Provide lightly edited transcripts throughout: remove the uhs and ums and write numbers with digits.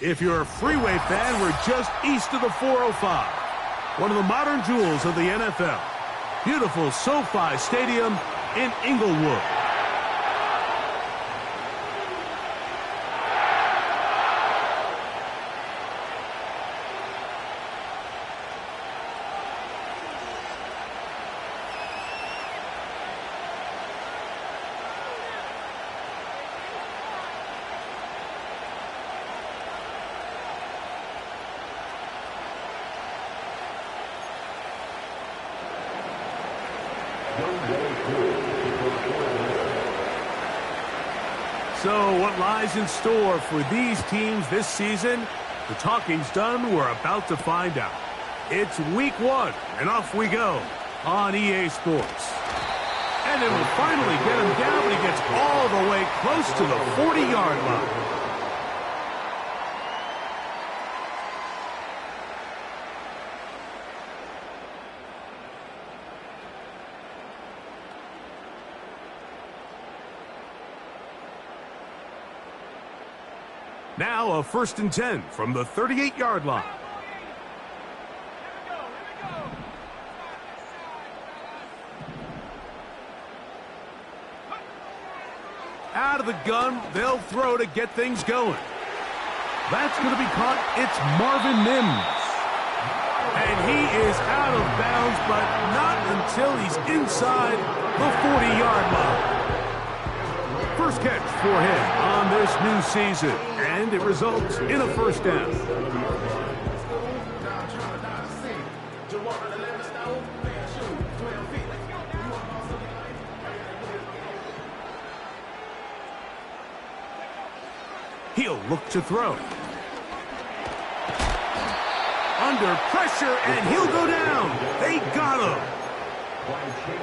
If you're a freeway fan, we're just east of the 405. One of the modern jewels of the NFL. Beautiful SoFi Stadium in Inglewood. So what lies in store for these teams this season? The talking's done. We're about to find out. It's week 1, and off we go on EA Sports. And it will finally get him down, but he gets all the way close to the 40-yard line. Now a 1st and 10 from the 38-yard line. Out of the gun, they'll throw to get things going. That's going to be caught. It's Marvin Mims. And he is out of bounds, but not until he's inside the 40-yard line. First catch for him on this new season, and it results in a 1st down. He'll look to throw. Under pressure, and he'll go down. They got him.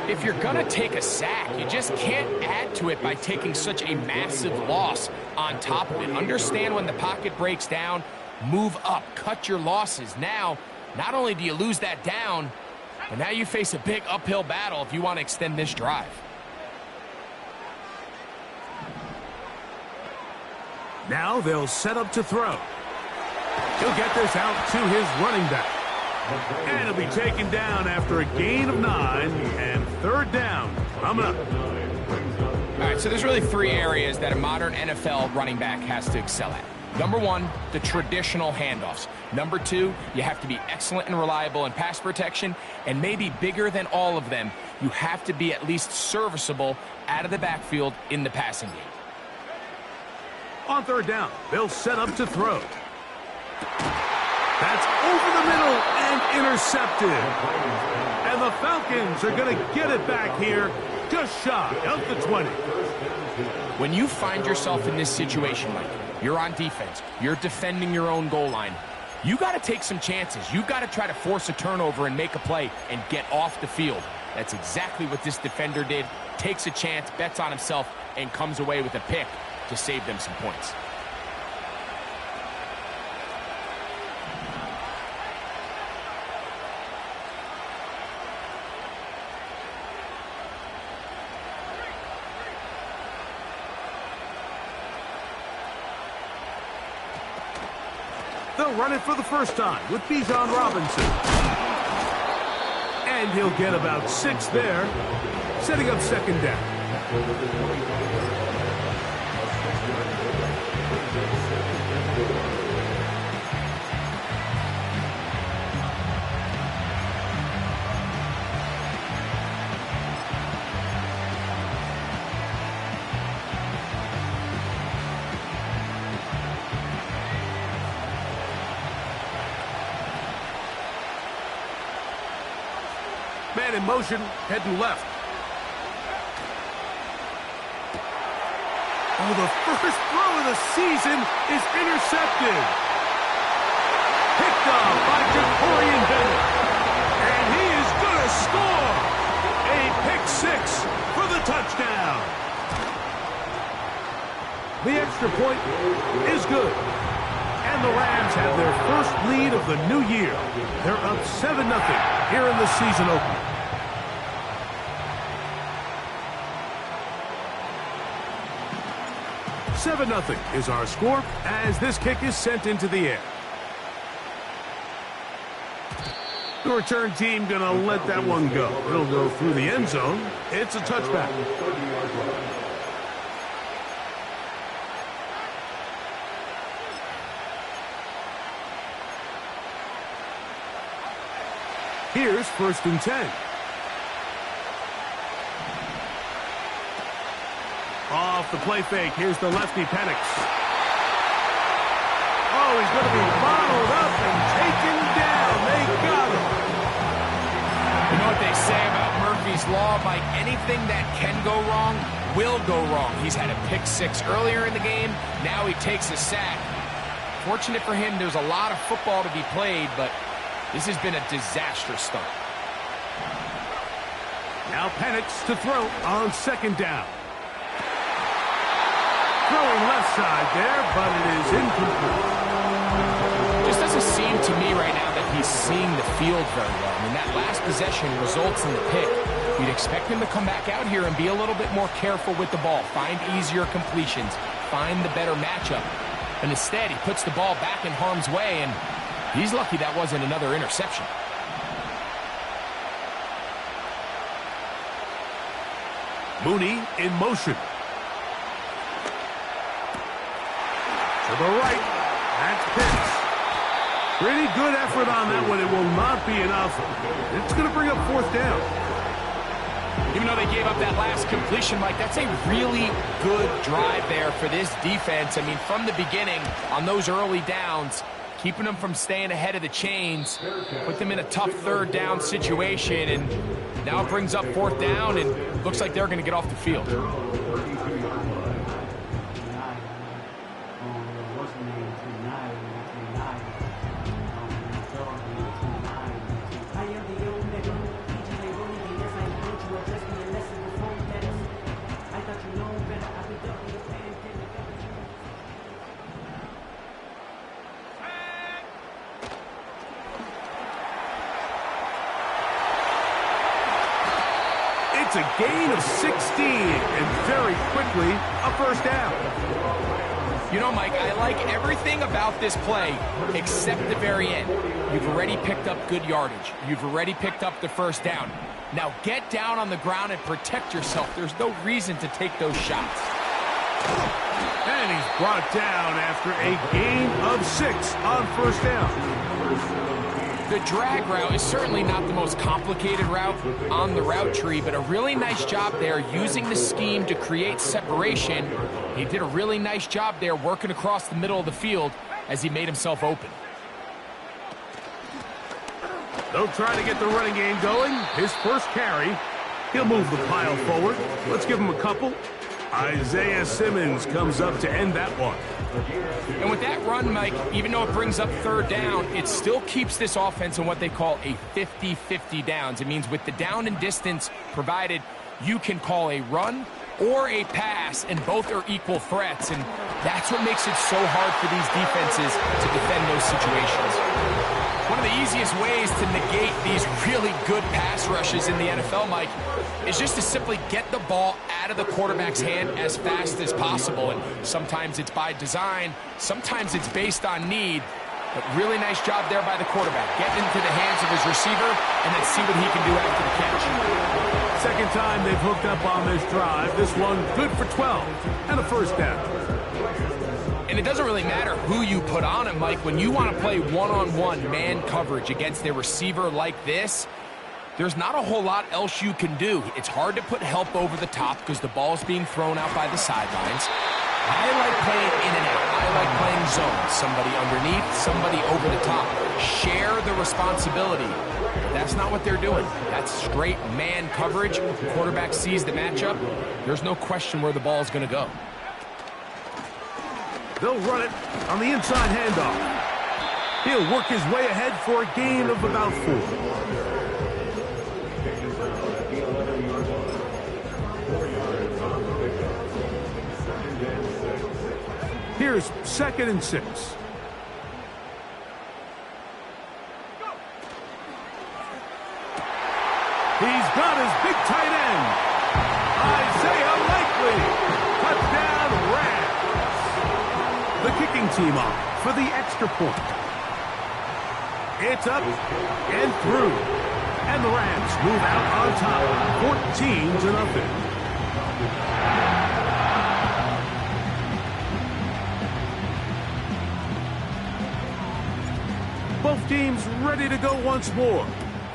If you're going to take a sack, you just can't add to it by taking such a massive loss on top of it. Understand when the pocket breaks down, move up, cut your losses. Now, not only do you lose that down, but now you face a big uphill battle if you want to extend this drive. Now they'll set up to throw. He'll get this out to his running back. And he'll be taken down after a gain of 9, and 3rd down coming up. All right, so there's really 3 areas that a modern NFL running back has to excel at. Number 1, the traditional handoffs. Number 2, you have to be excellent and reliable in pass protection. And maybe bigger than all of them, you have to be at least serviceable out of the backfield in the passing game. On 3rd down, they'll set up to throw. That's over the middle and intercepted. And the Falcons are going to get it back here just shy of the 20. When you find yourself in this situation, Mike, you're on defense, you're defending your own goal line, you got to take some chances. You've got to try to force a turnover and make a play and get off the field. That's exactly what this defender did. Takes a chance, bets on himself, and comes away with a pick to save them some points. They'll run it for the first time with Bijan Robinson. And he'll get about 6 there, setting up 2nd down. Man in motion, heading left. Oh, the first throw of the season is intercepted. Picked off by Jacorian Bennett. And he is going to score. A pick 6 for the touchdown. The extra point is good. And the Rams have their first lead of the new year. They're up 7-0 here in the season opener. 7-0 is our score as this kick is sent into the air. The return team going to let that one go. It'll go through the end zone. It's a touchback. Here's 1st and 10. Off the play fake. Here's the lefty, Penix. Oh, he's going to be bottled up and taken down. They got him. You know what they say about Murphy's Law, Mike? Anything that can go wrong will go wrong. He's had a pick 6 earlier in the game. Now he takes a sack. Fortunate for him, there's a lot of football to be played, but this has been a disastrous start. Now Penix to throw on 2nd down. Throwing left side there, but it is incomplete. Just doesn't seem to me right now that he's seeing the field very well. I mean, that last possession results in the pick. You'd expect him to come back out here and be a little bit more careful with the ball, find easier completions, find the better matchup. And instead, he puts the ball back in harm's way, and he's lucky that wasn't another interception. Mooney in motion. To the right. That's Pitts. Pretty good effort on that one. It will not be enough. It's going to bring up 4th down. Even though they gave up that last completion, Mike, that's a really good drive there for this defense. I mean, from the beginning, on those early downs, keeping them from staying ahead of the chains, put them in a tough 3rd down situation, and now it brings up 4th down, and looks like they're going to get off the field. It's a gain of 16, and very quickly, a 1st down. You know, Mike, I like everything about this play except the very end. You've already picked up good yardage. You've already picked up the 1st down. Now get down on the ground and protect yourself. There's no reason to take those shots. And he's brought down after a gain of 6 on 1st down. The drag route is certainly not the most complicated route on the route tree, but a really nice job there using the scheme to create separation. He did a really nice job there working across the middle of the field as he made himself open. They'll try to get the running game going. His 1st carry. He'll move the pile forward. Let's give him a couple. Isaiah Simmons comes up to end that one. And with that run, Mike, even though it brings up 3rd down, it still keeps this offense in what they call a 50-50 downs. It means with the down and distance provided, you can call a run or a pass, and both are equal threats. And that's what makes it so hard for these defenses to defend those situations. One of the easiest ways to negate these really good pass rushes in the NFL, Mike, is just to simply get the ball out of the quarterback's hand as fast as possible. And sometimes it's by design, sometimes it's based on need. But really nice job there by the quarterback. Getting into the hands of his receiver and then see what he can do after the catch. 2nd time they've hooked up on this drive. This one good for 12 and a 1st down. And it doesn't really matter who you put on him, Mike. When you want to play one-on-one man coverage against a receiver like this, there's not a whole lot else you can do. It's hard to put help over the top because the ball's being thrown out by the sidelines. I like playing in and out. I like playing zone. Somebody underneath, somebody over the top. Share the responsibility. That's not what they're doing. That's straight man coverage. The quarterback sees the matchup. There's no question where the ball is going to go. They'll run it on the inside handoff. He'll work his way ahead for a gain of about 4. Here's 2nd and 6. He's got his big tight end, Isaiah Likely. Touchdown, Rams. opposing team on for the extra point. It's up and through. And the Rams move out on top, 14-0. Both teams ready to go once more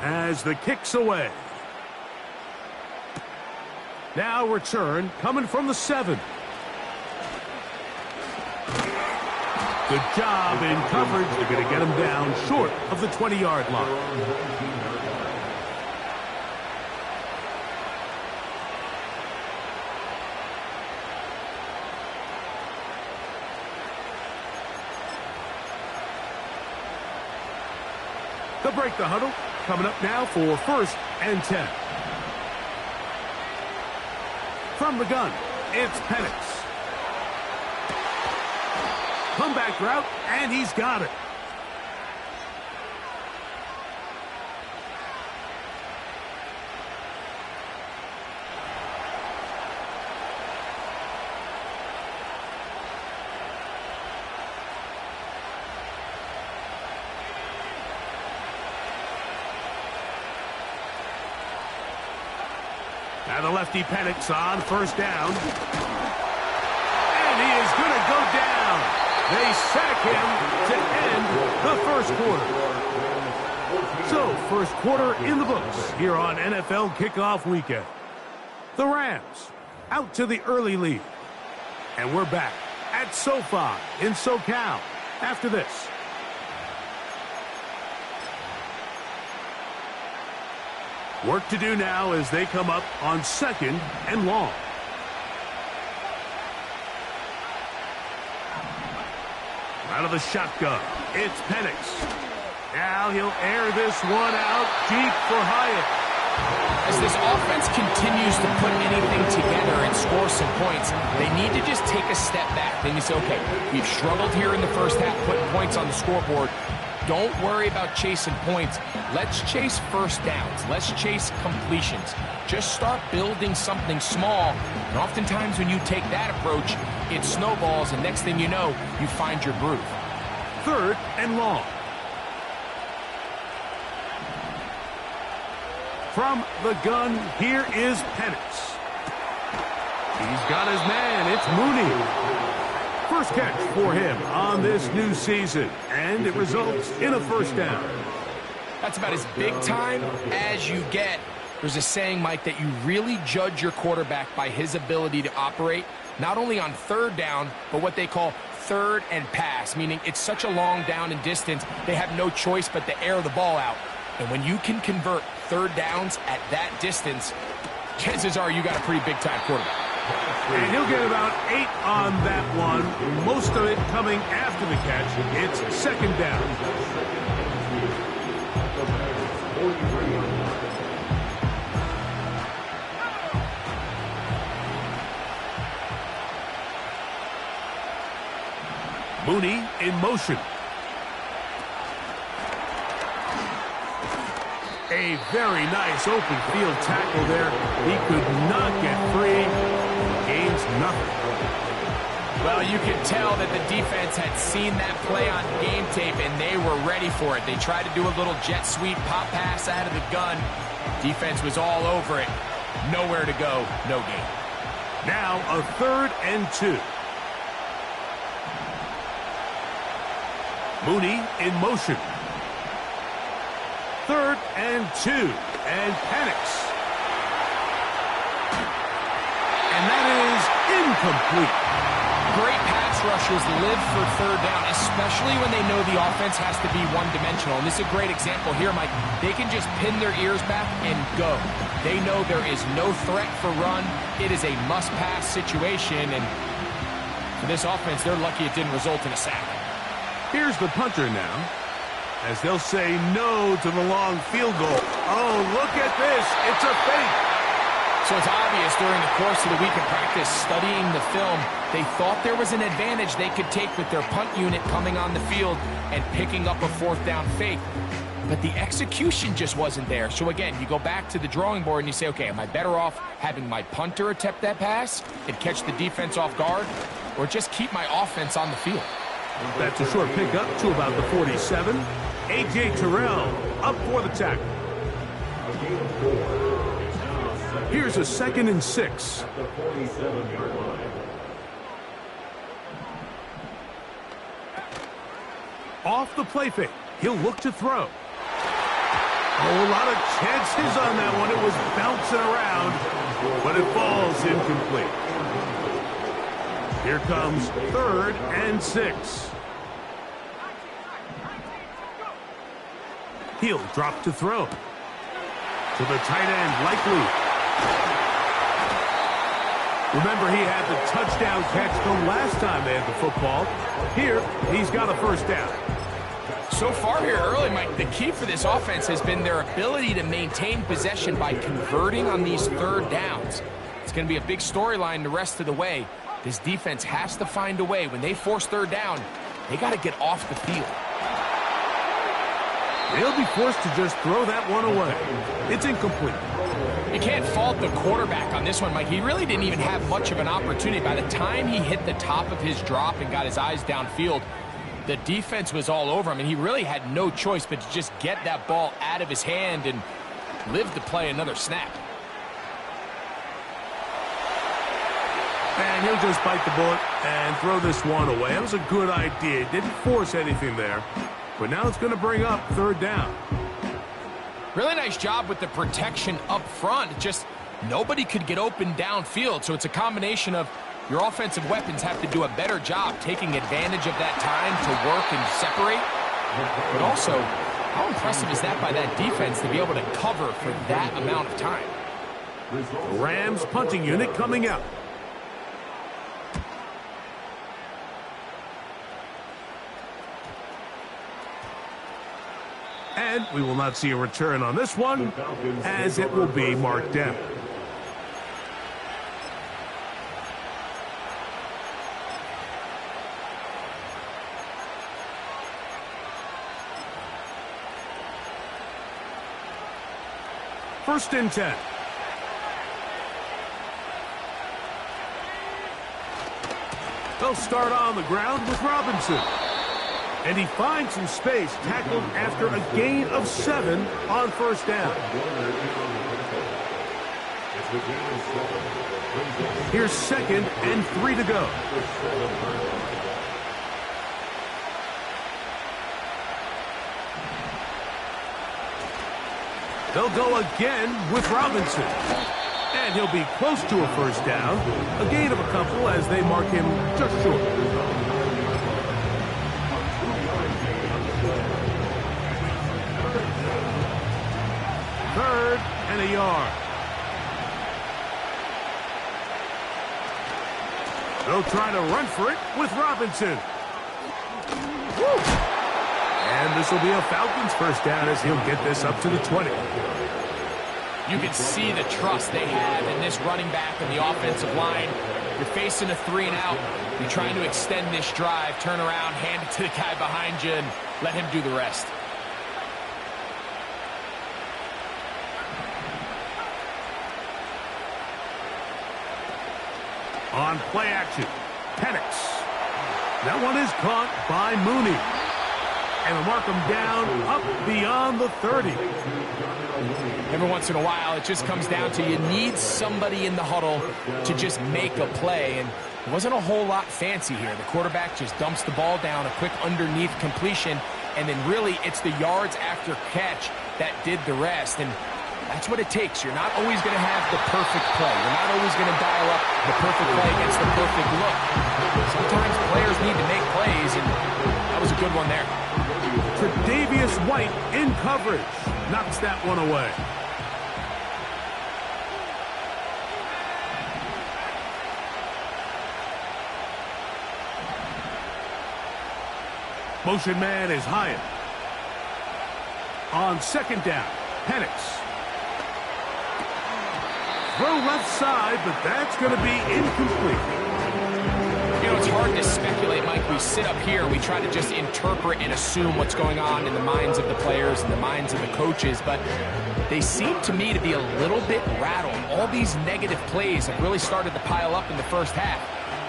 as the kick's away. Now return coming from the 7. Good job in coverage. They're going to get him down short of the 20-yard line. They'll break the huddle. Coming up now for 1st and 10. From the gun, it's Penix. Comeback route, and he's got it. Now the lefty Penix on 1st down. And he is going to go down. They sack him to end the 1st quarter. So, 1st quarter in the books here on NFL Kickoff Weekend. The Rams out to the early lead. And we're back at SoFi in SoCal after this. Work to do now as they come up on 2nd and long. Out of the shotgun, it's Penix. Now he'll air this one out deep for Hyatt. As this offense continues to put anything together and score some points, they need to just take a step back. Then you say, okay, we've struggled here in the 1st half, putting points on the scoreboard. Don't worry about chasing points. Let's chase 1st downs. Let's chase completions. Just start building something small. And oftentimes when you take that approach, it snowballs, and next thing you know, you find your groove. 3rd and long. From the gun, here is Penix. He's got his man. It's Mooney. 1st catch for him on this new season, and it results in a 1st down. That's about as big time as you get. There's a saying, Mike, that you really judge your quarterback by his ability to operate, not only on 3rd down, but what they call 3rd and pass, meaning it's such a long down and distance, they have no choice but to air the ball out. And when you can convert 3rd downs at that distance, chances are you got a pretty big-time quarterback. And he'll get about 8 on that one, most of it coming after the catch. It's 2nd down. Mooney in motion. A very nice open field tackle there. He could not get free. Gains nothing. Well, you could tell that the defense had seen that play on game tape, and they were ready for it. They tried to do a little jet sweep pop pass out of the gun. Defense was all over it. Nowhere to go, no gain. Now a 3rd and 2. Mooney in motion. 3rd and 2. And Penix. And that is incomplete. Great pass rushers live for 3rd down, especially when they know the offense has to be one-dimensional. And this is a great example here, Mike. They can just pin their ears back and go. They know there is no threat for run. It is a must-pass situation. And for this offense, they're lucky it didn't result in a sack. Here's the punter now, as they'll say no to the long field goal. Oh, look at this. It's a fake. So it's obvious during the course of the week of practice, studying the film, they thought there was an advantage they could take with their punt unit coming on the field and picking up a 4th down fake. But the execution just wasn't there. So again, you go back to the drawing board and you say, okay, am I better off having my punter attempt that pass and catch the defense off guard, or just keep my offense on the field? That's a short pickup to about the 47. A.J. Terrell up for the tackle. Here's a 2nd and 6. Off the play fake. He'll look to throw. Oh, a lot of chances on that one. It was bouncing around, but it falls incomplete. Here comes 3rd and 6. He'll drop to throw. To the tight end, likely. Remember, he had the touchdown catch the last time they had the football. Here, he's got a 1st down. So far here early, Mike, the key for this offense has been their ability to maintain possession by converting on these 3rd downs. It's going to be a big storyline the rest of the way. This defense has to find a way. When they force 3rd down, they got to get off the field. They'll be forced to just throw that one away. It's incomplete. You can't fault the quarterback on this one, Mike. He really didn't even have much of an opportunity. By the time he hit the top of his drop and got his eyes downfield, the defense was all over him, and he really had no choice but to just get that ball out of his hand and live to play another snap. And he'll just bite the bullet and throw this one away. That was a good idea. Didn't force anything there. But now it's going to bring up 3rd down. Really nice job with the protection up front. Just nobody could get open downfield. So it's a combination of your offensive weapons have to do a better job taking advantage of that time to work and separate. But also, how impressive is that by that defense to be able to cover for that amount of time? The Rams punting unit coming out. And we will not see a return on this one, as it will be marked down. First and 10. They'll start on the ground with Robinson. And he finds some space, tackled after a gain of 7 on 1st down. Here's 2nd and 3 to go. They'll go again with Robinson. And he'll be close to a 1st down. A gain of a couple as they mark him just short. Third and a yard. They'll try to run for it with Robinson. Woo! And this will be a Falcons 1st down as he'll get this up to the 20. You can see the trust they have in this running back and the offensive line. You're facing a 3 and out. You're trying to extend this drive, turn around, hand it to the guy behind you, and let him do the rest. On play action, Penix. That one is caught by Mooney. And they'll mark him down up beyond the 30. Every once in a while, it just comes down to you need somebody in the huddle to just make a play. And it wasn't a whole lot fancy here. The quarterback just dumps the ball down, a quick underneath completion, and then really it's the yards after catch that did the rest. And that's what it takes. You're not always going to have the perfect play. You're not always going to dial up the perfect play against the perfect look. Sometimes players need to make plays, and that was a good one there. Tre'Davious White in coverage. Knocks that one away. Motion man is Hyatt. On 2nd down, Penix. Throw left side, but that's going to be incomplete. You know, it's hard to speculate, Mike. We sit up here, we try to just interpret and assume what's going on in the minds of the players and the minds of the coaches, but they seem to me to be a little bit rattled. All these negative plays have really started to pile up in the first half.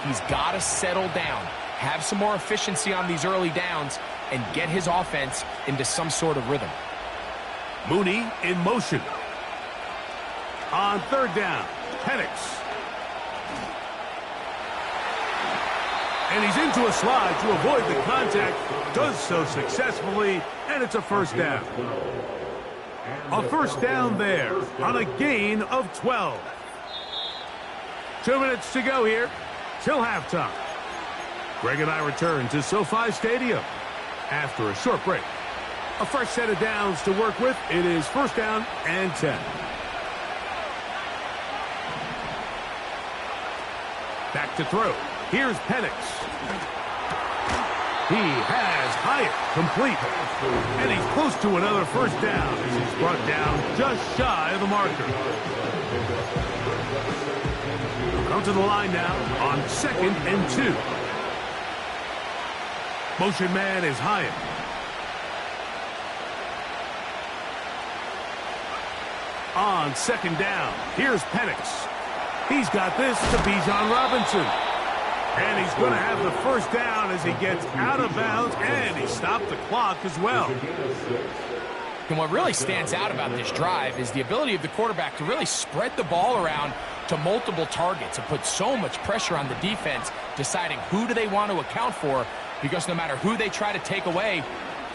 He's got to settle down, have some more efficiency on these early downs, and get his offense into some sort of rhythm. Mooney in motion. On third down, Penix. And he's into a slide to avoid the contact. Does so successfully, and it's a first down. A first down there on a gain of 12. 2 minutes to go here till halftime. Greg and I return to SoFi Stadium after a short break. A fresh set of downs to work with. It is first down and 10. Back to throw. Here's Penix. He has Hyatt complete. And he's close to another first down as he's brought down just shy of the marker. Come to the line now on 2nd and 2. Motion man is Hyatt. On 2nd down, here's Penix. He's got this to Bijan Robinson. And he's going to have the first down as he gets out of bounds, and he stopped the clock as well. And what really stands out about this drive is the ability of the quarterback to really spread the ball around to multiple targets and put so much pressure on the defense, deciding who do they want to account for, because no matter who they try to take away,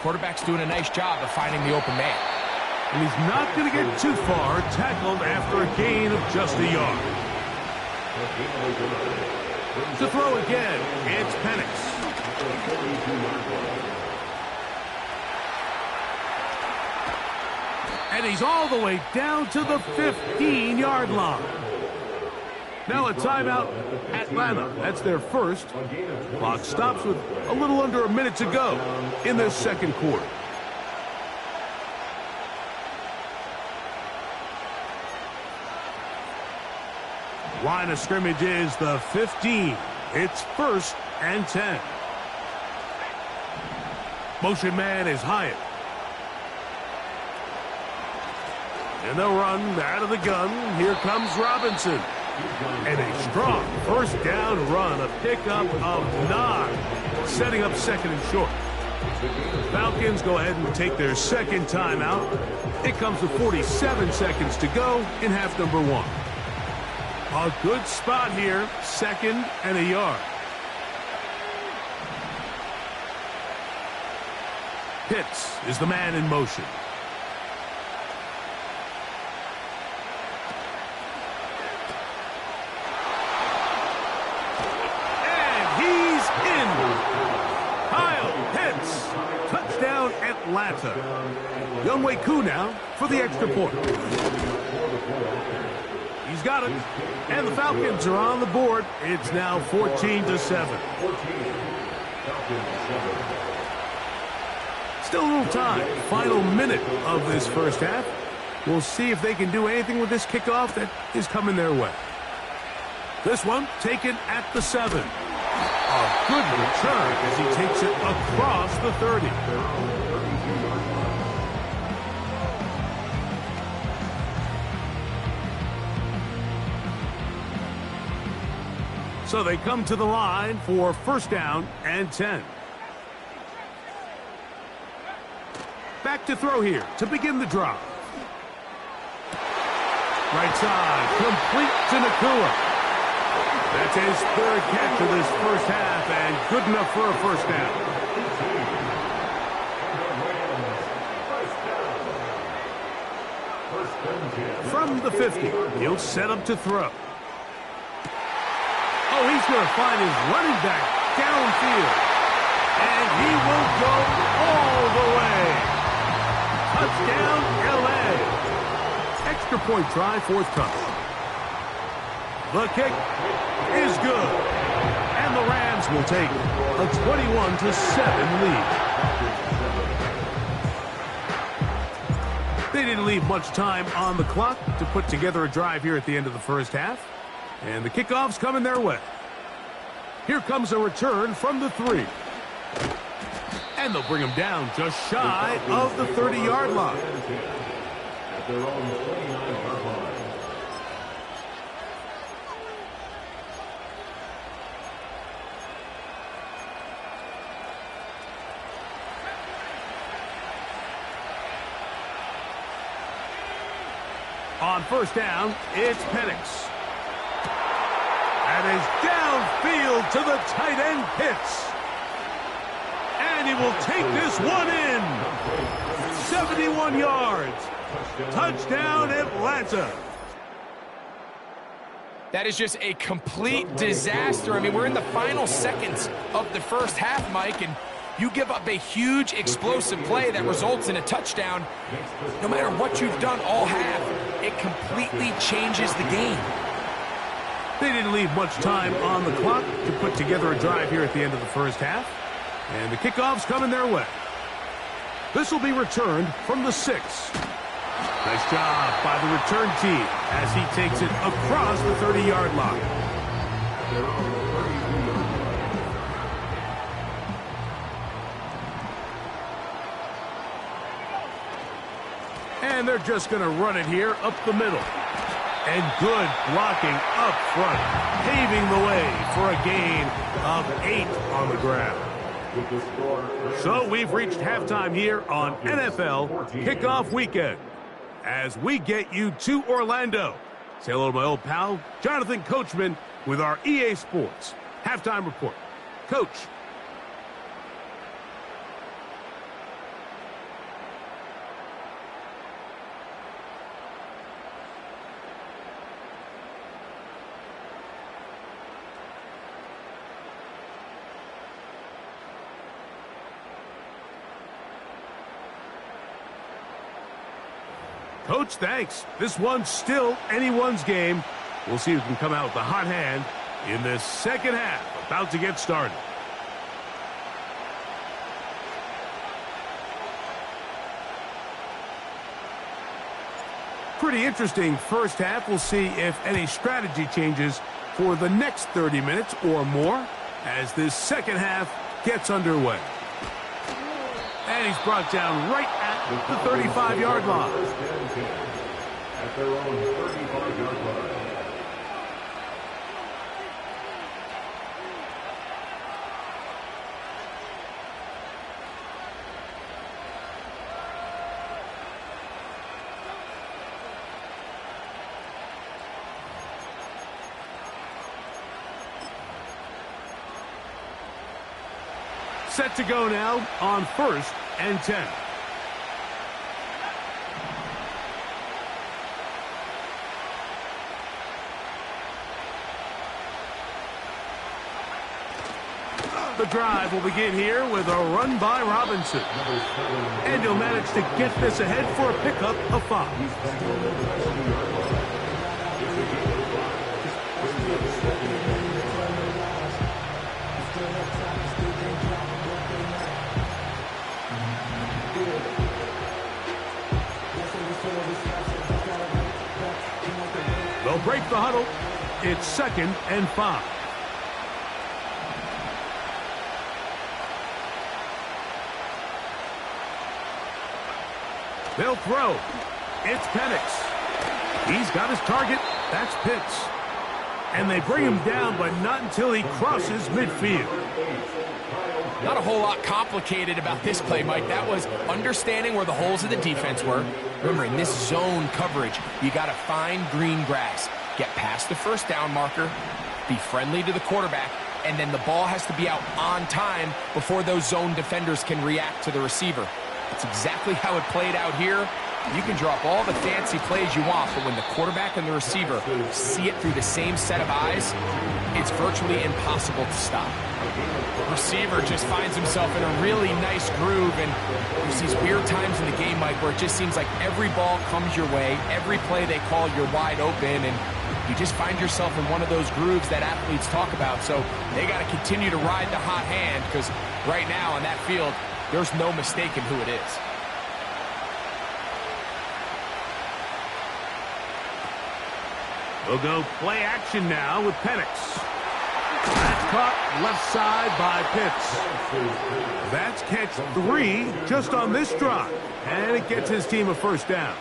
quarterback's doing a nice job of finding the open man. And he's not going to get too far, tackled after a gain of just a yard. To throw again, it's Penix. And he's all the way down to the 15-yard line. Now a timeout, Atlanta. That's their first. Clock stops with a little under a minute to go in this second quarter. Line of scrimmage is the 15. It's 1st and 10. Motion man is Hyatt. And they'll run out of the gun. Here comes Robinson. And a strong first down run, a pickup of 9, setting up 2nd and short. Falcons go ahead and take their second timeout. It comes with 47 seconds to go in half number 1. A good spot here, 2nd and a yard. Pitts is the man in motion. And he's in. Kyle Pitts. Touchdown Atlanta. Younghoe Koo now for the extra point. He's got it. And the Falcons are on the board. It's now 14-7. Still a little time. Final minute of this first half. We'll see if they can do anything with this kickoff that is coming their way. This one taken at the 7. A good return as he takes it across the 30. So they come to the line for first down and 10. Back to throw here to begin the drive. Right side, complete to Nakua. That's his 3rd catch of this first half, and good enough for a first down. From the 50, he'll set up to throw. Oh, he's going to find his running back downfield. And he will go all the way. Touchdown, L.A. Extra point try, 4th time. The kick is good. And the Rams will take a 21-7 lead. They didn't leave much time on the clock to put together a drive here at the end of the first half. And the kickoff's coming their way. Here comes a return from the 3. And they'll bring him down just shy of the 30-yard line. On first down, it's Penix. That is downfield to the tight end, Pitts. And he will take this one in. 71 yards. Touchdown, Atlanta. That is just a complete disaster. I mean, we're in the final seconds of the first half, Mike, and you give up a huge explosive play that results in a touchdown. No matter what you've done all half, it completely changes the game. They didn't leave much time on the clock to put together a drive here at the end of the first half. And the kickoff's coming their way. This will be returned from the 6. Nice job by the return team as he takes it across the 30-yard line. And they're just going to run it here up the middle. And good blocking up front, paving the way for a gain of 8 on the ground. So we've reached halftime here on NFL Kickoff Weekend as we get you to Orlando. Say hello to my old pal, Jonathan Coachman, with our EA Sports Halftime Report. Coach. Coach, thanks. This one's still anyone's game. We'll see who can come out with the hot hand in this second half. About to get started. Pretty interesting first half. We'll see if any strategy changes for the next 30 minutes or more as this second half gets underway. And he's brought down right at the 35-yard line. At their own 35-yard line. Set to go now on 1st and 10. The drive will begin here with a run by Robinson. And he'll manage to get this ahead for a pickup of 5. They'll break the huddle. It's 2nd and 5. They'll throw. It's Penix. He's got his target. That's Pitts. And they bring him down, but not until he crosses midfield. Not a whole lot complicated about this play, Mike. That was understanding where the holes of the defense were. Remember, in this zone coverage, you got to find green grass. Get past the first down marker, be friendly to the quarterback, and then the ball has to be out on time before those zone defenders can react to the receiver. That's exactly how it played out here. You can drop all the fancy plays you want, but when the quarterback and the receiver see it through the same set of eyes, it's virtually impossible to stop. The receiver just finds himself in a really nice groove, and there's these weird times in the game, Mike, where it just seems like every ball comes your way, every play they call, you're wide open, and you just find yourself in one of those grooves that athletes talk about. So they got to continue to ride the hot hand, because right now on that field, there's no mistaking who it is. We'll go play action now with Penix. That's caught left side by Pitts. That's catch 3 just on this drive. And it gets his team a first down.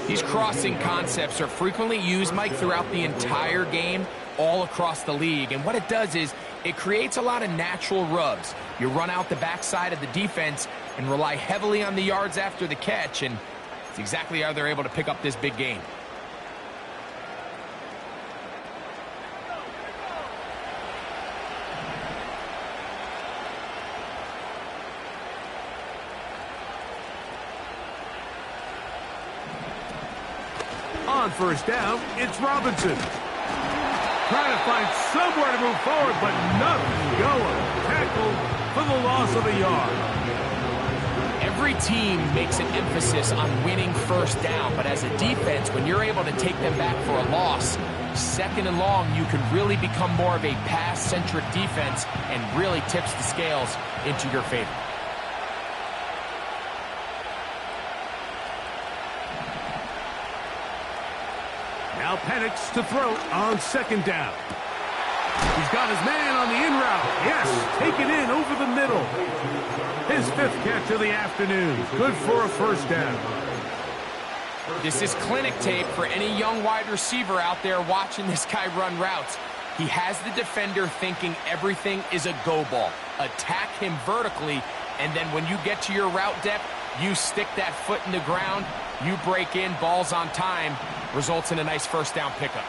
These crossing concepts are frequently used, Mike, throughout the entire game, all across the league. And what it does is it creates a lot of natural rubs. You run out the backside of the defense and rely heavily on the yards after the catch. And it's exactly how they're able to pick up this big game. On first down, it's Robinson. Trying to find somewhere to move forward, but nothing going. Tackled for the loss of a yard. Every team makes an emphasis on winning first down, but as a defense, when you're able to take them back for a loss, second and long, you can really become more of a pass-centric defense and really tips the scales into your favor. Now Penix to throw on second down. He's got his man on the in route. Yes, take it in over the middle. His fifth catch of the afternoon. Good for a first down. This is clinic tape for any young wide receiver out there watching this guy run routes. He has the defender thinking everything is a go ball. Attack him vertically, and then when you get to your route depth, you stick that foot in the ground, you break in, balls on time, results in a nice first down pickup.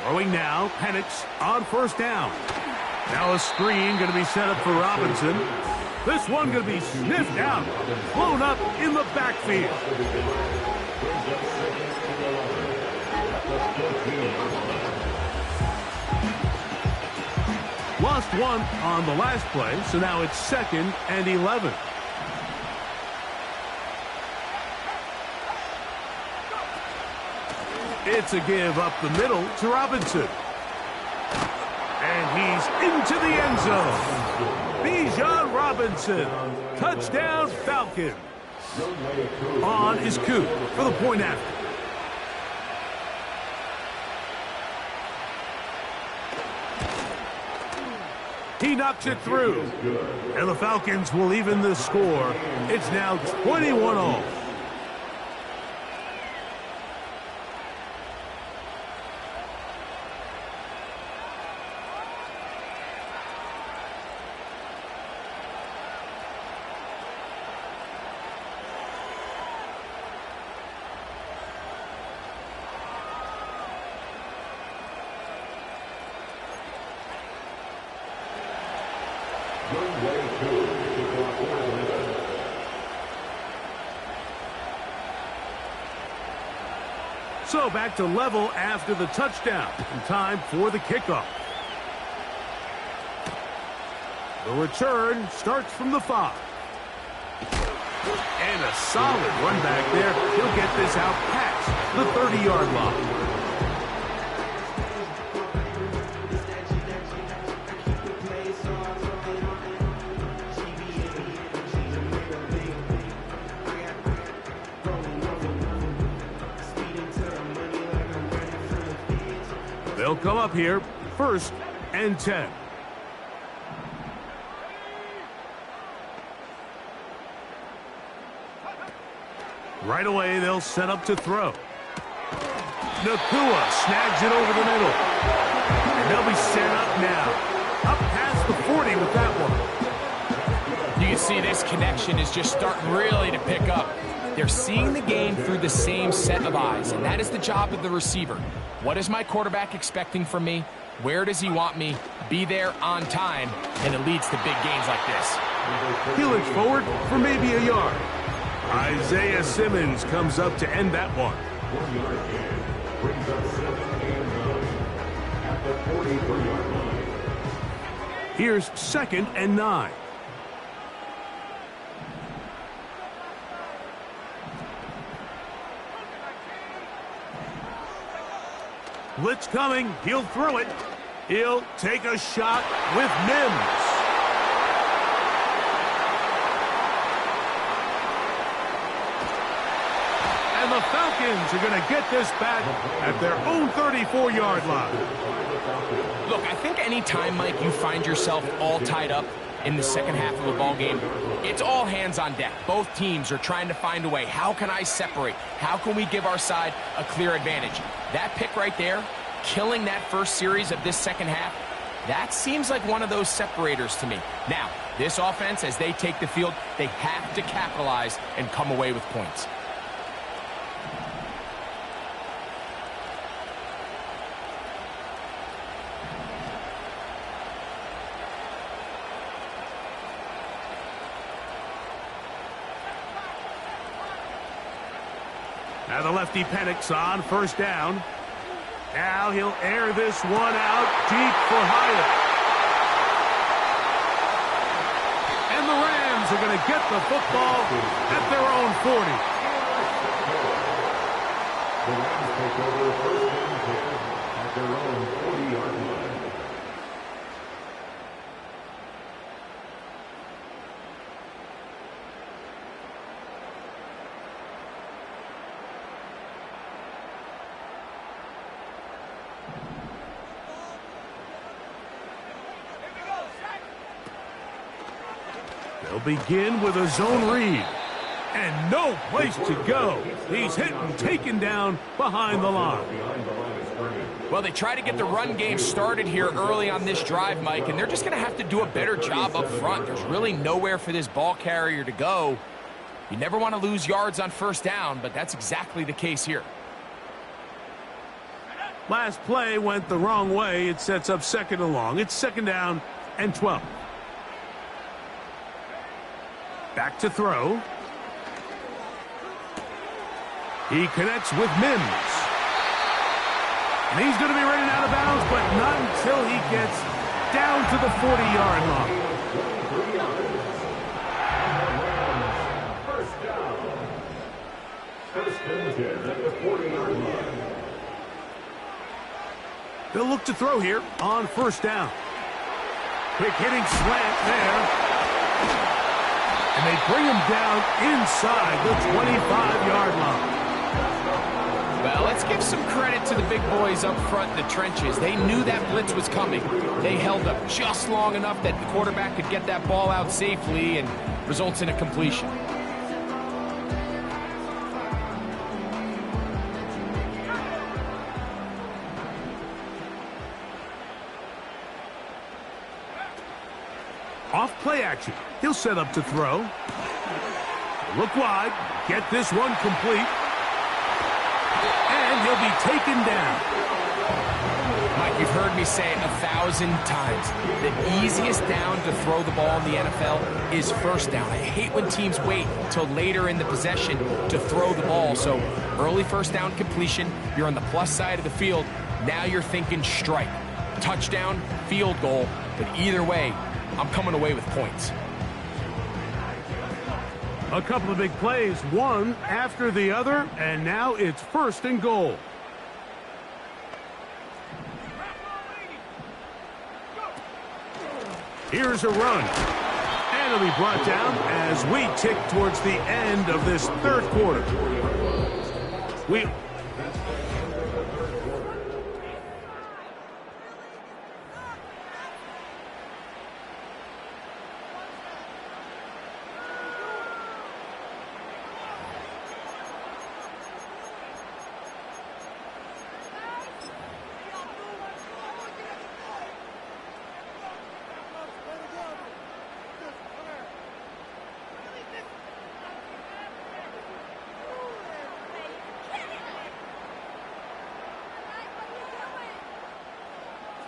Throwing now, Penix on first down. Now a screen going to be set up for Robinson. This one going to be sniffed out, blown up in the backfield. Lost one on the last play, so now it's 2nd and 11. It's a give up the middle to Robinson. And he's into the end zone. Bijan Robinson. Touchdown Falcons. On is Coop for the point after. He knocks it through. And the Falcons will even the score. It's now 21-all. So back to level after the touchdown. And time for the kickoff. The return starts from the 5. And a solid run back there. He'll get this out past the 30-yard line. They'll come up here, 1st and 10. Right away, they'll set up to throw. Nakua snags it over the middle. And they'll be set up now. Up past the 40 with that one. You can see this connection is just starting really to pick up. They're seeing the game through the same set of eyes, and that is the job of the receiver. What is my quarterback expecting from me? Where does he want me? Be there on time, and it leads to big gains like this. He looks forward for maybe a yard. Isaiah Simmons comes up to end that one. Here's 2nd and 9. Blitz coming. He'll throw it. He'll take a shot with Mims. And the Falcons are going to get this back at their own 34-yard line. Look, I think any time, Mike, you find yourself all tied up in the second half of a ball game, it's all hands on deck. Both teams are trying to find a way. How can I separate? How can we give our side a clear advantage? That pick right there, killing that first series of this second half, that seems like one of those separators to me. Now, this offense, as they take the field, they have to capitalize and come away with points. Now the lefty panics on first down. Now he'll air this one out deep for Hyatt. And the Rams are going to get the football at their own 40. The Rams take over first and 10 at their own 40-yard line. They'll begin with a zone read. And no place to go. He's hit and taken down behind the line. Well, they try to get the run game started here early on this drive, Mike, and they're just going to have to do a better job up front. There's really nowhere for this ball carrier to go. You never want to lose yards on first down, but that's exactly the case here. Last play went the wrong way. It sets up second and long. It's second down and 12. Back to throw. He connects with Mims. And he's going to be running out of bounds, but not until he gets down to the 40-yard line. First down. First and 10 at the 40-yard line. They'll look to throw here on first down. Quick hitting slant there. And they bring him down inside the 25-yard line. Well, let's give some credit to the big boys up front in the trenches. They knew that blitz was coming. They held up just long enough that the quarterback could get that ball out safely and results in a completion. Off play action. He'll set up to throw. Look wide. Get this one complete. And he'll be taken down. Mike, you've heard me say it 1,000 times. The easiest down to throw the ball in the NFL is first down. I hate when teams wait until later in the possession to throw the ball. So early first down completion, you're on the plus side of the field. Now you're thinking strike. Touchdown, field goal. But either way, I'm coming away with points. A couple of big plays, one after the other, and now it's first and goal. Here's a run. And it'll be brought down as we tick towards the end of this third quarter.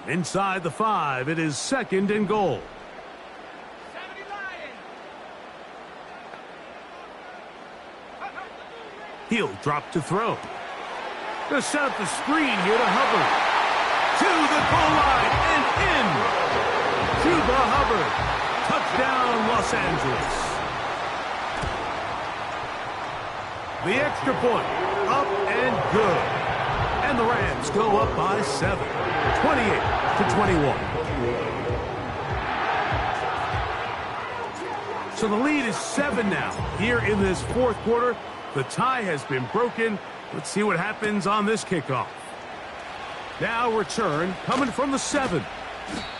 Inside the 5, it is second and goal. He'll drop to throw. Gonna set up the screen here to Hubbard. To the goal line and in. Cuba Hubbard. Touchdown, Los Angeles. The extra point. Up and good. And the Rams go up by 7. 28-21. So the lead is 7 now. Here in this fourth quarter, the tie has been broken. Let's see what happens on this kickoff. Now return coming from the 7.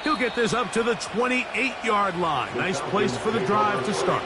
He'll get this up to the 28-yard line. Nice place for the drive to start.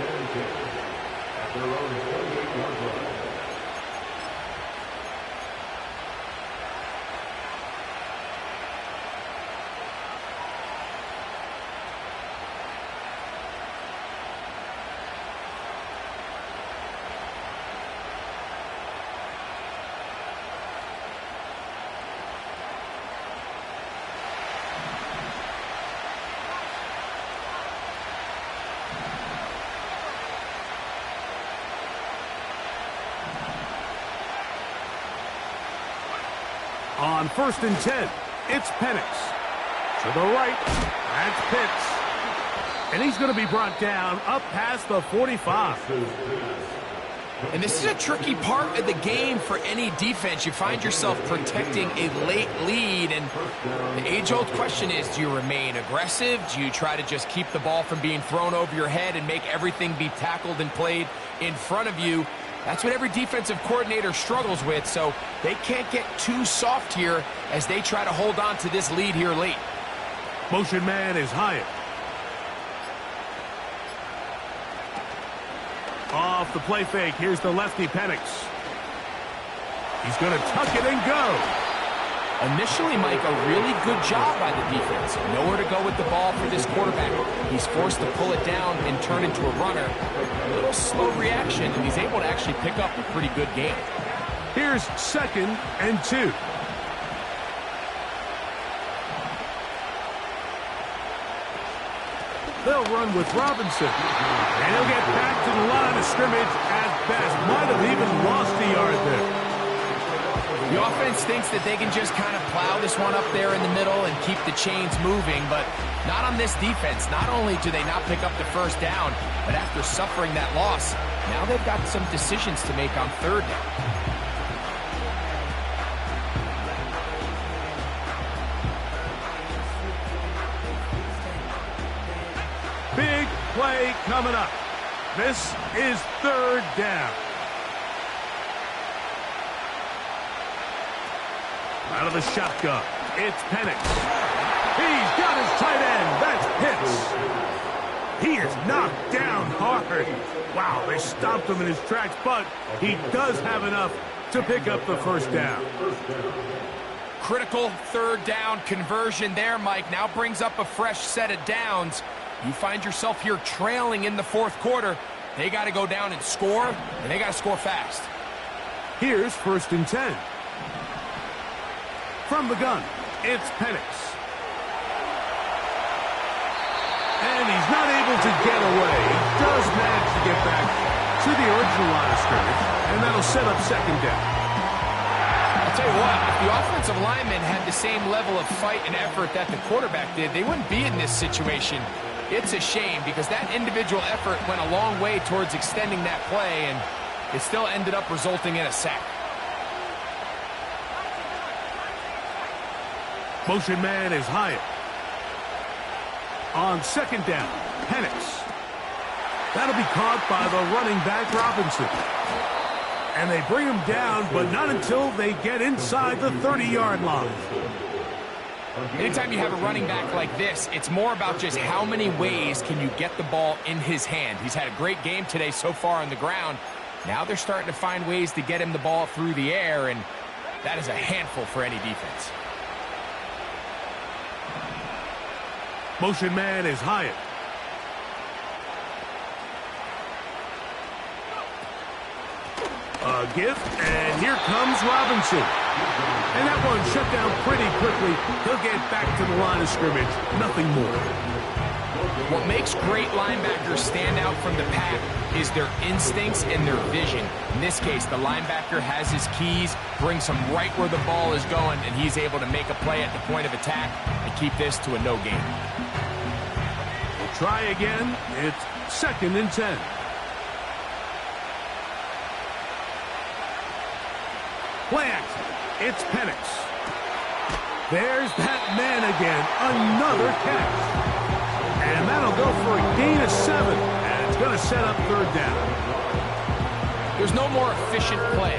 On 1st and 10, it's Penix. To the right, that's Pitts. And he's going to be brought down up past the 45. And this is a tricky part of the game for any defense. You find yourself protecting a late lead, and the age-old question is, do you remain aggressive? Do you try to just keep the ball from being thrown over your head and make everything be tackled and played in front of you? That's what every defensive coordinator struggles with, so they can't get too soft here as they try to hold on to this lead here late. Motion man is Hyatt. Off the play fake, here's the lefty Penix. He's going to tuck it and go. Initially, Mike, a really good job by the defense. Nowhere to go with the ball for this quarterback. He's forced to pull it down and turn into a runner. A little slow reaction, and he's able to actually pick up a pretty good game. Here's 2nd and 2. They'll run with Robinson. And he'll get back to the line of scrimmage at best. Might have even lost a yard there. The offense thinks that they can just kind of plow this one up there in the middle and keep the chains moving, but not on this defense. Not only do they not pick up the 1st down, but after suffering that loss, now they've got some decisions to make on 3rd down. Big play coming up. This is 3rd down. Out of the shotgun, it's Penix. He's got his tight end. That's Pitts. He is knocked down hard. Wow, they stopped him in his tracks, but he does have enough to pick up the 1st down. Critical 3rd down conversion there, Mike. Now brings up a fresh set of downs. You find yourself here trailing in the 4th quarter. They got to go down and score, and they got to score fast. Here's 1st and 10. From the gun, it's Penix. And he's not able to get away. He does manage to get back to the original line of scrimmage, and that'll set up 2nd down. I'll tell you what, if the offensive linemen had the same level of fight and effort that the quarterback did, they wouldn't be in this situation. It's a shame because that individual effort went a long way towards extending that play, and it still ended up resulting in a sack. Motion man is Hyatt. On 2nd down, Penix. That'll be caught by the running back Robinson. And they bring him down, but not until they get inside the 30-yard line. Anytime you have a running back like this, it's more about just how many ways can you get the ball in his hand. He's had a great game today so far on the ground. Now they're starting to find ways to get him the ball through the air, and that is a handful for any defense. Motion man is Hyatt. A gift, and here comes Robinson. And that one shut down pretty quickly. He'll get back to the line of scrimmage. Nothing more. What makes great linebackers stand out from the pack is their instincts and their vision. In this case, the linebacker has his keys, brings him right where the ball is going, and he's able to make a play at the point of attack and keep this to a no gain. We'll try again. It's 2nd and 10. Play action. It's Penix. There's that man again. Another catch. And that'll go for a gain of 7. And it's going to set up 3rd down. There's no more efficient play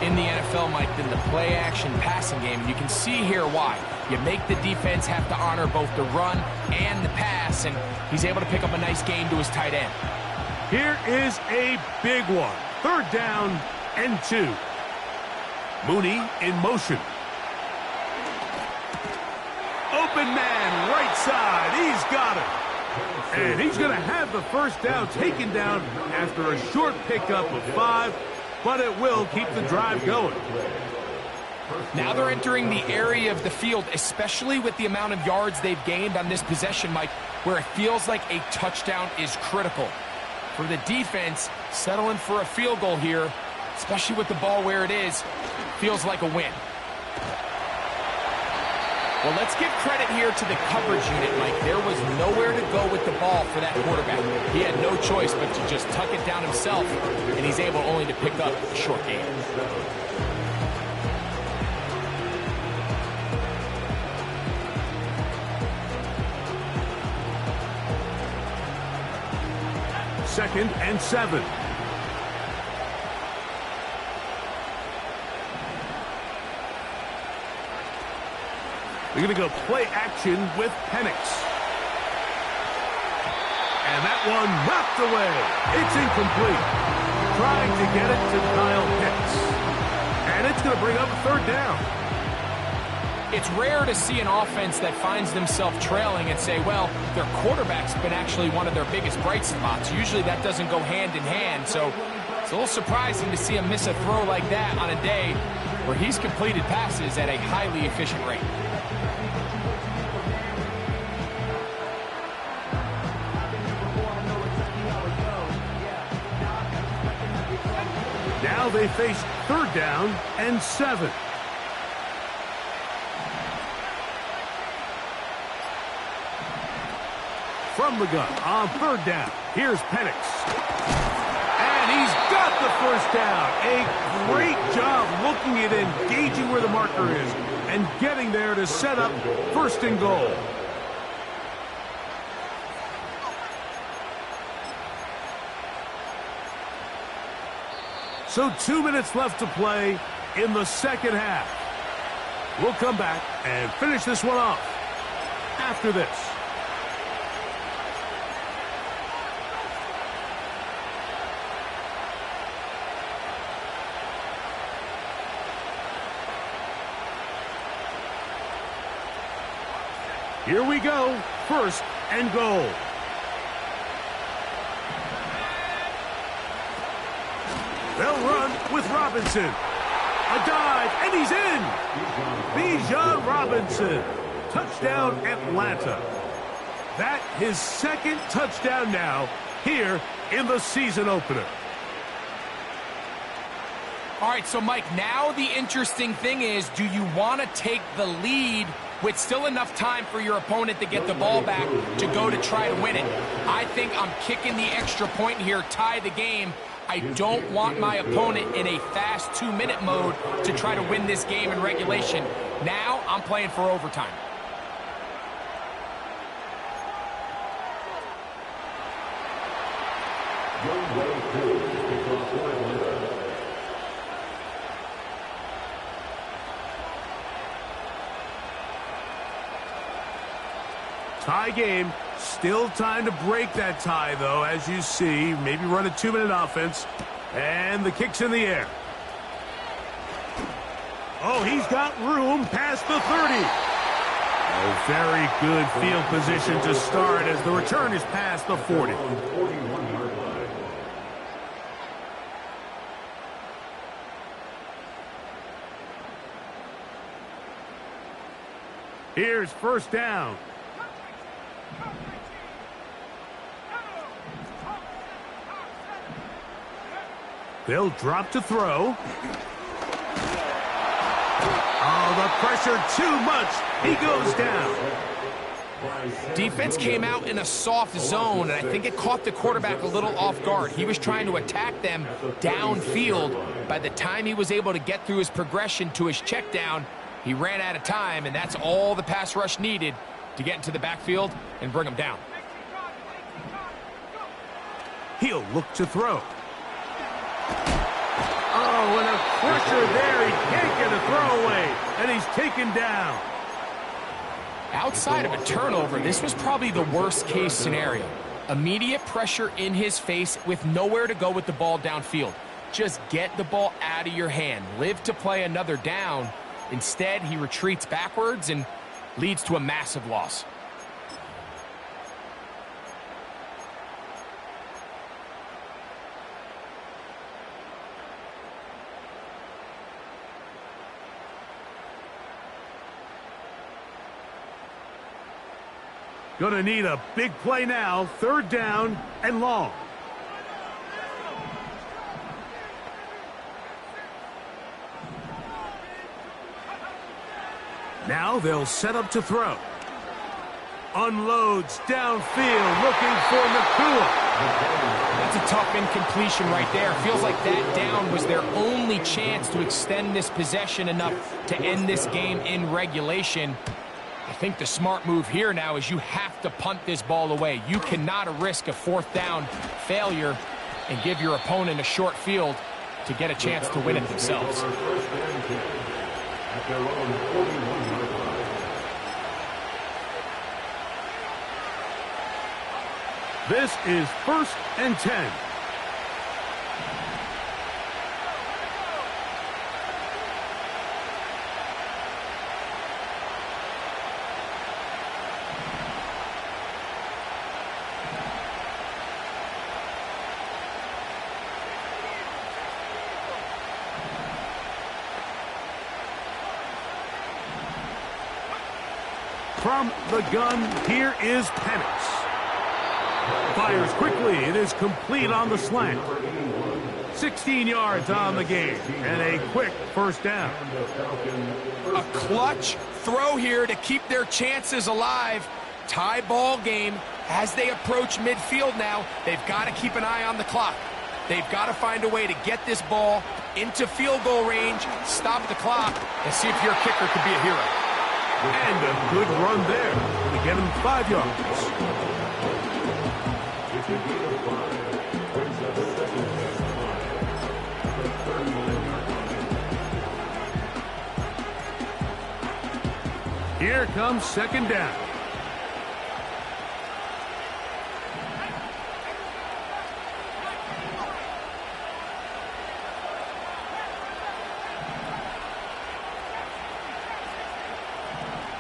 in the NFL, Mike, than the play-action passing game. And you can see here why. You make the defense have to honor both the run and the pass, and he's able to pick up a nice gain to his tight end. Here is a big one. 3rd down and 2. Mooney in motion. Open man, right side. He's got it. And he's going to have the 1st down taken down after a short pickup of 5, but it will keep the drive going. Now they're entering the area of the field, especially with the amount of yards they've gained on this possession, Mike, where it feels like a touchdown is critical. For the defense, settling for a field goal here, especially with the ball where it is, feels like a win. Well, let's give credit here to the coverage unit, Mike. There was nowhere to go with the ball for that quarterback. He had no choice but to just tuck it down himself, and he's able only to pick up a short gain. Second and 7. They're going to go play action with Penix. And that one knocked away. It's incomplete. Trying to get it to Kyle Pitts. And it's going to bring up a third down. It's rare to see an offense that finds themselves trailing and say, well, their quarterback's been actually one of their biggest bright spots. Usually that doesn't go hand in hand, so it's a little surprising to see him miss a throw like that on a day where he's completed passes at a highly efficient rate. Now they face third down and 7. From the gun on third down, here's Penix. And he's got the first down. A great job looking at engaging where the marker is and getting there to set up first and goal. So 2 minutes left to play in the second half. We'll come back and finish this one off after this. Here we go, first and goal. They'll run with Robinson. A dive, and he's in. Bijan Robinson. Touchdown, Atlanta. That his second touchdown now here in the season opener. All right, so Mike, now the interesting thing is, do you want to take the lead with still enough time for your opponent to get the ball back to go to try to win it? I think I'm kicking the extra point here, tie the game. I don't want my opponent in a fast 2-minute mode to try to win this game in regulation. Now I'm playing for overtime. Tie game. Still time to break that tie, though, as you see. Maybe run a 2-minute offense. And the kick's in the air. Oh, he's got room past the 30. Oh, very good field position to start as the return is past the 40. Here's first down. They'll drop to throw. Oh, the pressure too much. He goes down. Defense came out in a soft zone, and I think it caught the quarterback a little off guard. He was trying to attack them downfield. By the time he was able to get through his progression to his check down, he ran out of time, and that's all the pass rush needed to get into the backfield and bring him down. He'll look to throw. Oh, and a pressure there. He can't get a throwaway, and he's taken down. Outside of a turnover, this was probably the worst-case scenario. Immediate pressure in his face with nowhere to go with the ball downfield. Just get the ball out of your hand. Live to play another down. Instead, he retreats backwards and leads to a massive loss. Gonna need a big play now. Third down and long. Now they'll set up to throw. Unloads downfield, looking for Nakua. That's a tough incompletion right there. Feels like that down was their only chance to extend this possession enough to end this game in regulation. I think the smart move here now is you have to punt this ball away. You cannot risk a fourth down failure and give your opponent a short field to get a chance to win it themselves. This is 1st and 10. From the gun, here is Penix. Fires quickly. It is complete on the slant. 16 yards on the game, and a quick first down. A clutch throw here to keep their chances alive. Tie ball game as they approach midfield now. They've got to keep an eye on the clock. They've got to find a way to get this ball into field goal range, stop the clock, and see if your kicker could be a hero. And a good run there to get him 5 yards. Here comes second down.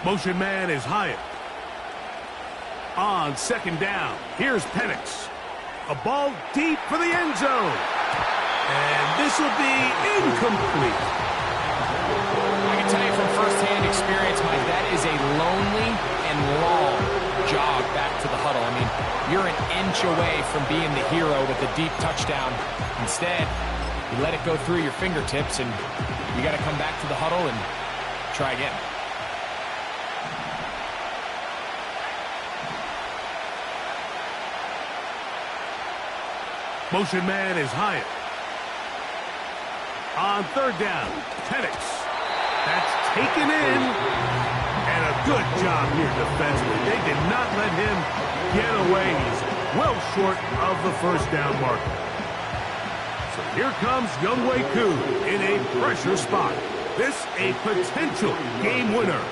Motion man is Hyatt. On second down, here's Penix. A ball deep for the end zone. And this will be incomplete. I can tell you from firsthand experience, Mike, that is a lonely and long jog back to the huddle. I mean, you're an inch away from being the hero with a deep touchdown. Instead, you let it go through your fingertips, and you got to come back to the huddle and try again. Motion man is Hyatt. On third down, Penix. That's taken in. And a good job here defensively. They did not let him get away. He's well short of the first down marker. So here comes Younghoe Koo in a pressure spot. This a potential game winner.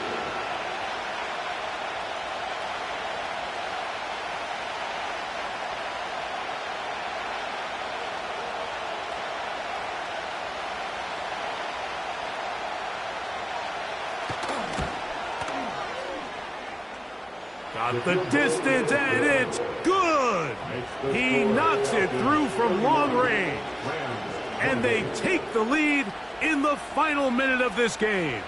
Got the distance, and it's good. He knocks it through from long range. And they take the lead in the final minute of this game.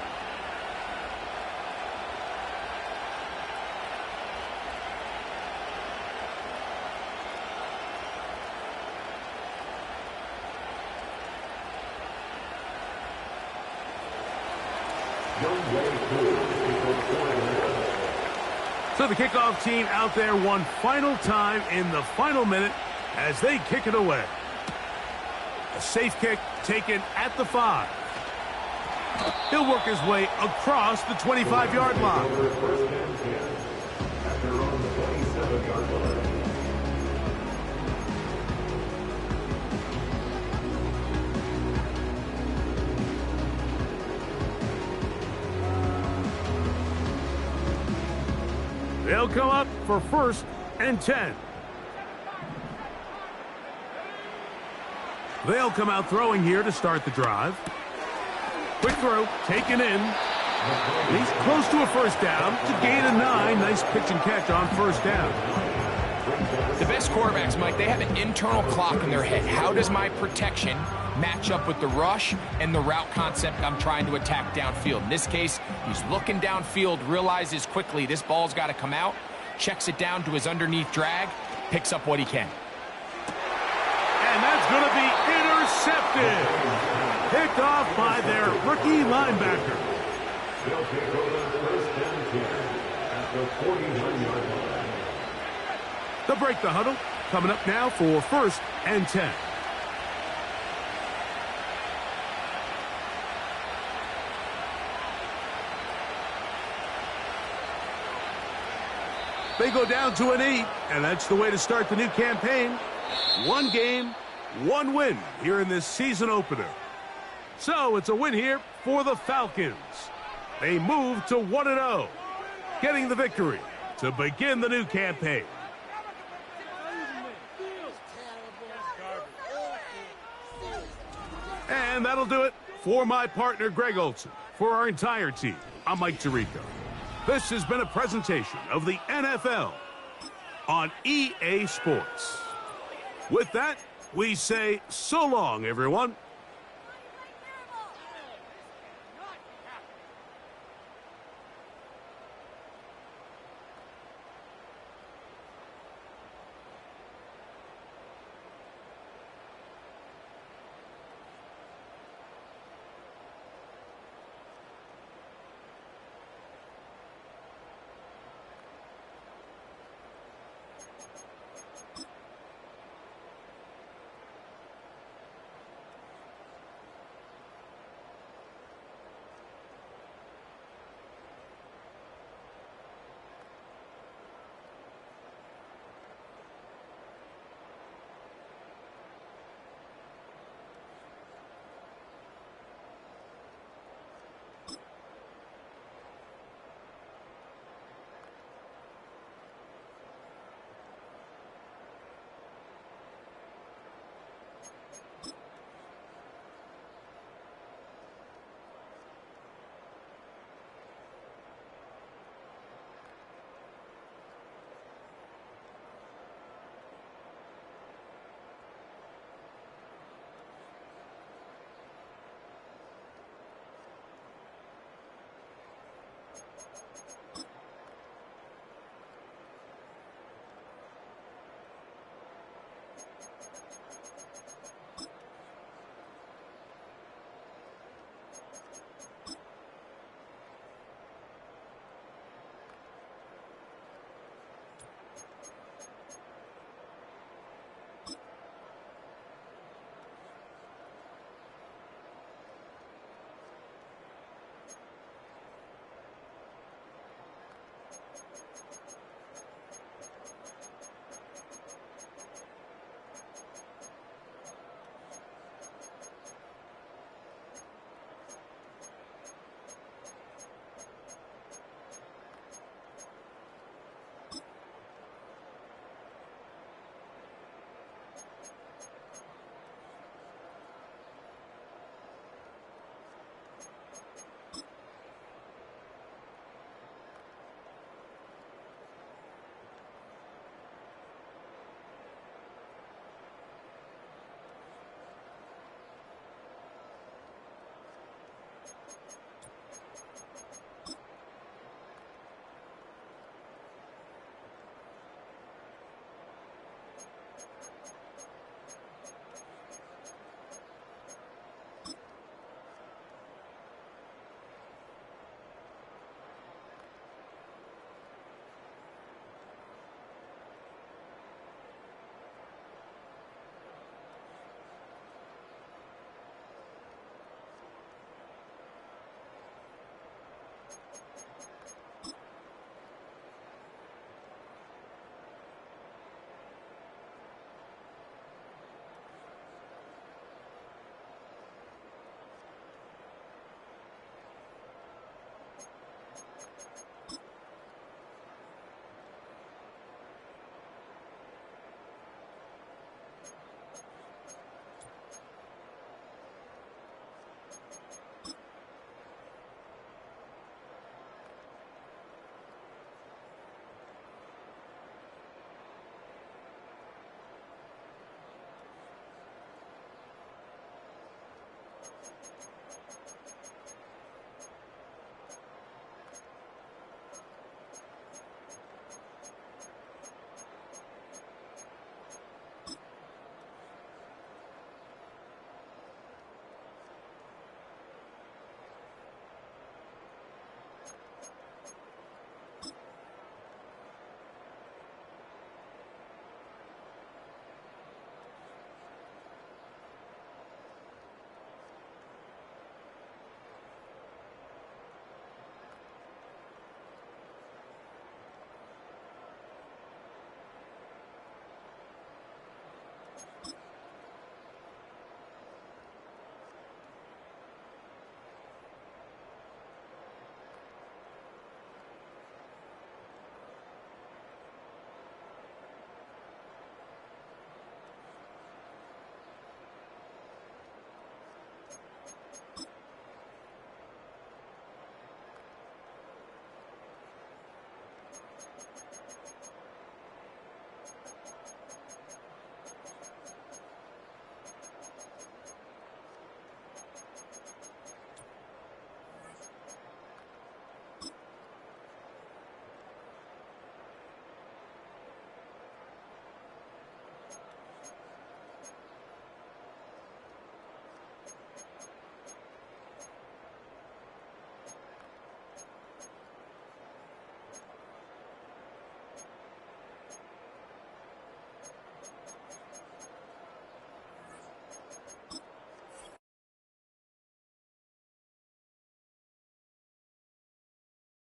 So the kickoff team out there one final time in the final minute as they kick it away. A safe kick taken at the 5. He'll work his way across the 25-yard line. They'll come up for 1st and 10. They'll come out throwing here to start the drive. Quick throw, taken in. He's close to a first down to gain a 9. Nice pitch and catch on first down. The best quarterbacks, Mike, they have an internal clock in their head. How does my protection match up with the rush and the route concept I'm trying to attack downfield? In this case, he's looking downfield, realizes quickly this ball's got to come out, checks it down to his underneath drag, picks up what he can. And that's going to be intercepted. Picked off by their rookie linebacker. They'll take over first and 10 at the 41-yard line. They'll break the huddle. Coming up now for first and 10. They go down to a knee, and that's the way to start the new campaign. One game, one win here in this season opener. So it's a win here for the Falcons. They move to 1-0, getting the victory to begin the new campaign. And that'll do it for my partner, Greg Olson. For our entire team, I'm Mike Tirico. This has been a presentation of the NFL on EA Sports. With that, we say so long, everyone.